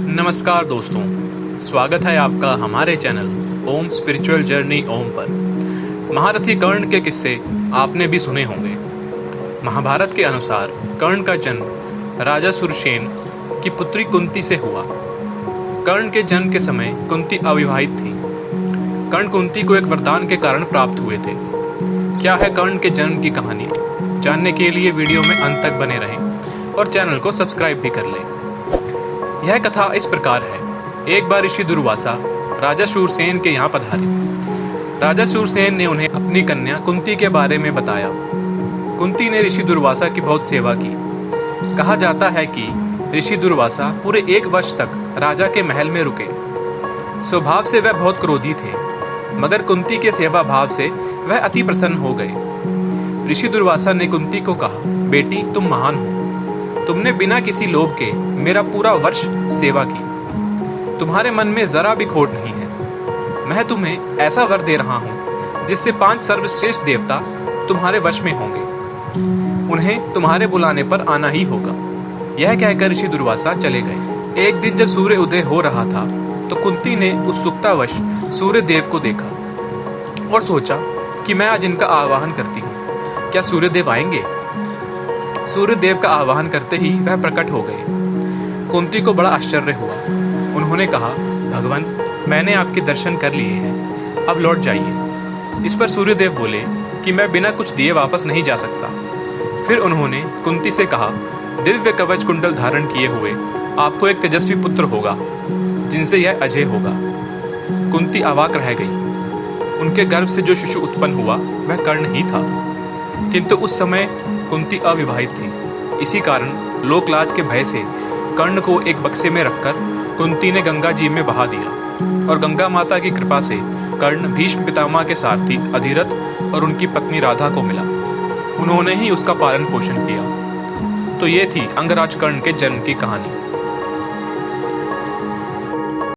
नमस्कार दोस्तों, स्वागत है आपका हमारे चैनल ओम स्पिरिचुअल जर्नी ओम पर। महारथी कर्ण के किस्से आपने भी सुने होंगे। महाभारत के अनुसार कर्ण का जन्म राजा सुरसेन की पुत्री कुंती से हुआ। कर्ण के जन्म के समय कुंती अविवाहित थी। कर्ण कुंती को एक वरदान के कारण प्राप्त हुए थे। क्या है कर्ण के जन्म की कहानी, जानने के लिए वीडियो में अंत तक बने रहें और चैनल को सब्सक्राइब भी कर लें। यह कथा इस प्रकार है। एक बार ऋषि दुर्वासा राजा शूरसेन के यहाँ पधारे। राजा शूरसेन ने उन्हें अपनी कन्या कुंती के बारे में बताया। कुंती ने ऋषि दुर्वासा की बहुत सेवा की। कहा जाता है कि ऋषि दुर्वासा पूरे 1 वर्ष तक राजा के महल में रुके। स्वभाव से वह बहुत क्रोधी थे, मगर कुंती के सेवा भाव से वह अति प्रसन्न हो गए। ऋषि दुर्वासा ने कुंती को कहा, बेटी तुम महान हो, तुमने बिना किसी लोभ के मेरा पूरा वर्ष सेवा की। तुम्हारे मन में जरा भी खोट नहीं है। मैं तुम्हें ऐसा वर दे रहा हूँ जिससे 5 सर्वश्रेष्ठ देवता तुम्हारे वश में होंगे। उन्हें तुम्हारे बुलाने पर आना ही होगा। यह कहकर ऋषि दुर्वासा चले गए। एक दिन जब सूर्य उदय हो रहा था तो कुंती ने उत्सुकतावश सूर्य देव को देखा और सोचा कि मैं आज इनका आवाहन करती हूँ। क्या सूर्य देव आएंगे? सूर्य देव का आवाहन करते ही वह प्रकट हो गए। कुंती को बड़ा आश्चर्य हुआ। उन्होंने कहा, भगवान, मैंने आपके दर्शन कर लिए हैं, अब लौट जाइए। इस पर सूर्य देव बोले कि मैं बिना कुछ दिए वापस नहीं जा सकता। फिर उन्होंने कुंती से कहा, दिव्य कवच कुंडल धारण किए हुए आपको एक तेजस्वी पुत्र होगा, जिनसे यह अजय होगा। कुंती अवाक रह गई। उनके गर्भ से जो शिशु उत्पन्न हुआ वह कर्ण ही था। किंतु उस समय कुंती अविवाहित थी। इसी कारण लोकलाज के भय से कर्ण को एक बक्से में रखकर कुंती ने गंगा जी में बहा दिया और गंगा माता की कृपा से कर्ण भीष्म पितामह के सारथी अधिरथ और उनकी पत्नी राधा को मिला। उन्होंने ही उसका पालन पोषण किया। तो ये थी अंगराज कर्ण के जन्म की कहानी।